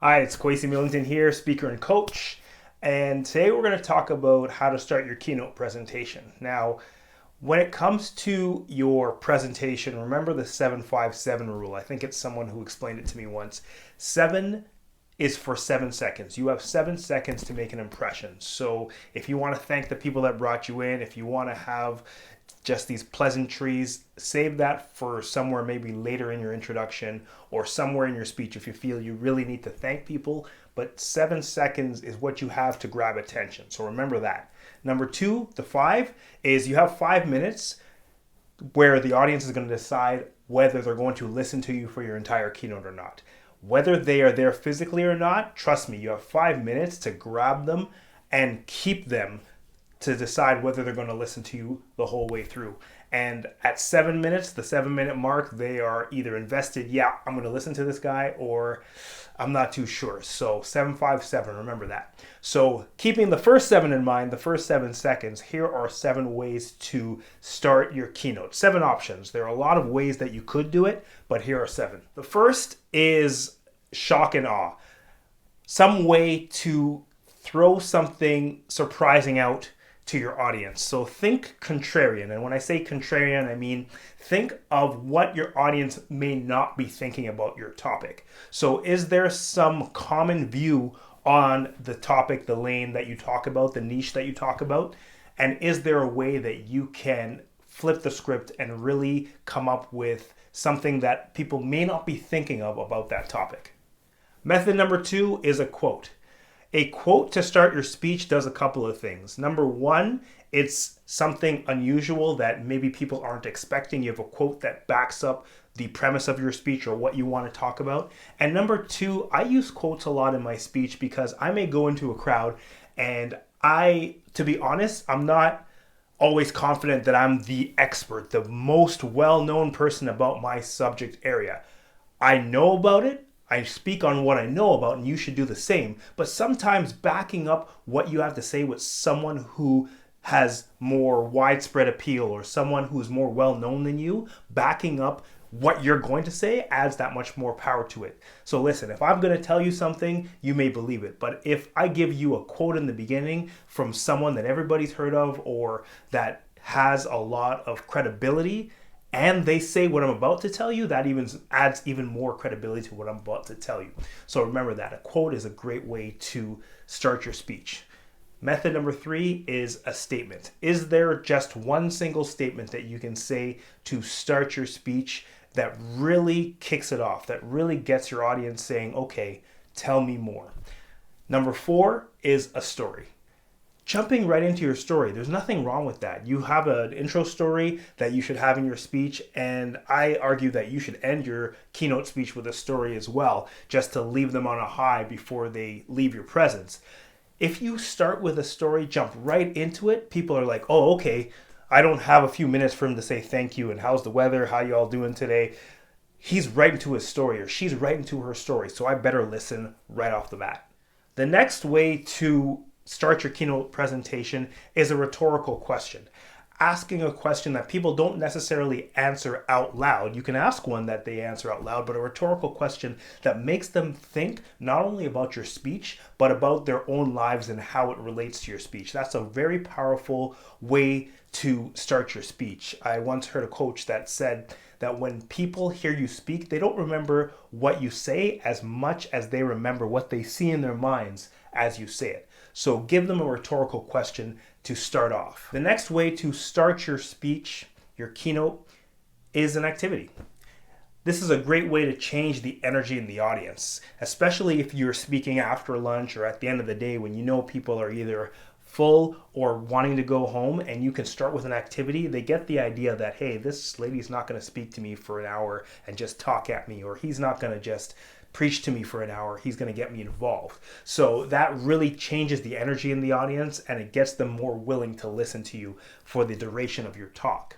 Hi, it's Kwesi Millington here, speaker and coach. And today we're going to talk about how to start your keynote presentation. Now, when it comes to your presentation, remember the 757 rule. I think it's someone who explained it to me once. Seven is for 7 seconds. You have 7 seconds to make an impression. So if you want to thank the people that brought you in, if you want to have just these pleasantries, save that for somewhere maybe later in your introduction or somewhere in your speech if you feel you really need to thank people. But 7 seconds is what you have to grab attention. So remember that. Number two, the five, is you have 5 minutes where the audience is going to decide whether they're going to listen to you for your entire keynote or not. Whether they are there physically or not, trust me, you have 5 minutes to grab them and keep them to decide whether they're going to listen to you the whole way through. And at 7 minutes, the 7 minute mark, they are either invested, yeah, I'm going to listen to this guy, or I'm not too sure. So 757, remember that. So keeping the first seven in mind, the first 7 seconds, here are 7 ways to start your keynote. 7 options. There are a lot of ways that you could do it, but here are 7. The first is shock and awe. Some way to throw something surprising out to your audience. So think contrarian. And when I say contrarian, I mean think of what your audience may not be thinking about your topic. So is there some common view on the topic, the lane that you talk about, the niche that you talk about? And is there a way that you can flip the script and really come up with something that people may not be thinking of about that topic? Method number 2 is a quote. A quote to start your speech does a couple of things. Number one, it's something unusual that maybe people aren't expecting. You have a quote that backs up the premise of your speech or what you want to talk about. And number two, I use quotes a lot in my speech because I may go into a crowd and to be honest, I'm not always confident that I'm the expert, the most well-known person about my subject area. I know about it. I speak on what I know about, and you should do the same. But sometimes backing up what you have to say with someone who has more widespread appeal or someone who's more well known than you, backing up what you're going to say adds that much more power to it. So listen, if I'm going to tell you something, you may believe it. But if I give you a quote in the beginning from someone that everybody's heard of or that has a lot of credibility, and they say what I'm about to tell you, that even adds even more credibility to what I'm about to tell you. So remember that a quote is a great way to start your speech. Method number 3 is a statement. Is there just one single statement that you can say to start your speech that really kicks it off, that really gets your audience saying, okay, tell me more? Number 4 is a story. Jumping right into your story. There's nothing wrong with that. You have an intro story that you should have in your speech, and I argue that you should end your keynote speech with a story as well, just to leave them on a high before they leave your presence. If you start with a story, jump right into it, people are like, oh, okay, I don't have a few minutes for him to say thank you and how's the weather, how you all doing today. He's right into his story or she's right into her story, so I better listen right off the bat. The next way to start your keynote presentation is a rhetorical question. Asking a question that people don't necessarily answer out loud. You can ask one that they answer out loud, but a rhetorical question that makes them think not only about your speech, but about their own lives and how it relates to your speech. That's a very powerful way to start your speech. I once heard a coach that said that when people hear you speak, they don't remember what you say as much as they remember what they see in their minds as you say it. So give them a rhetorical question to start off. The next way to start your speech, your keynote, is an activity. This is a great way to change the energy in the audience, especially if you're speaking after lunch or at the end of the day when you know people are either full or wanting to go home, and you can start with an activity. They get the idea that, hey, this lady's not going to speak to me for an hour and just talk at me, or he's not going to just preach to me for an hour. He's going to get me involved. So that really changes the energy in the audience, and it gets them more willing to listen to you for the duration of your talk.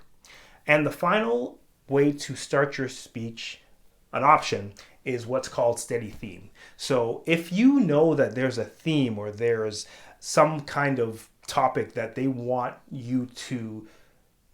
And the final way to start your speech, an option, is what's called steady theme. So if you know that there's a theme or there's some kind of topic that they want you to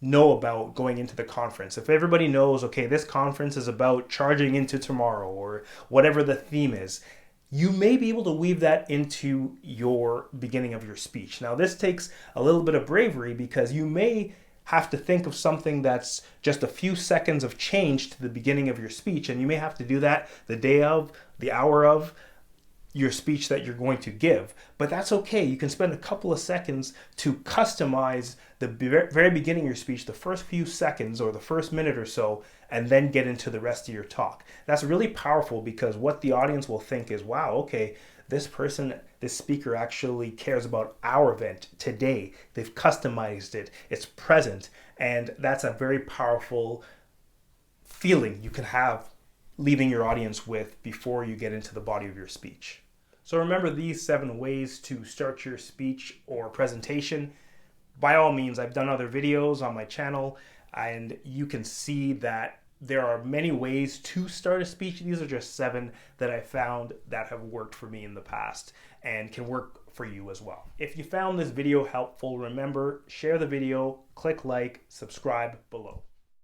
know about going into the conference, if everybody knows, okay, this conference is about charging into tomorrow or whatever the theme is, you may be able to weave that into your beginning of your speech. Now, this takes a little bit of bravery because you may have to think of something that's just a few seconds of change to the beginning of your speech, and you may have to do that the day of, the hour of your speech that you're going to give. But that's okay. You can spend a couple of seconds to customize the very beginning of your speech, the first few seconds or the first minute or so, and then get into the rest of your talk. That's really powerful because what the audience will think is, wow, okay, this speaker actually cares about our event today. They've customized it. It's present. And that's a very powerful feeling you can have leaving your audience with before you get into the body of your speech. So remember these 7 ways to start your speech or presentation. By all means, I've done other videos on my channel, and you can see that there are many ways to start a speech. These are just 7 that I found that have worked for me in the past and can work for you as well. If you found this video helpful, remember, share the video, click like, subscribe below.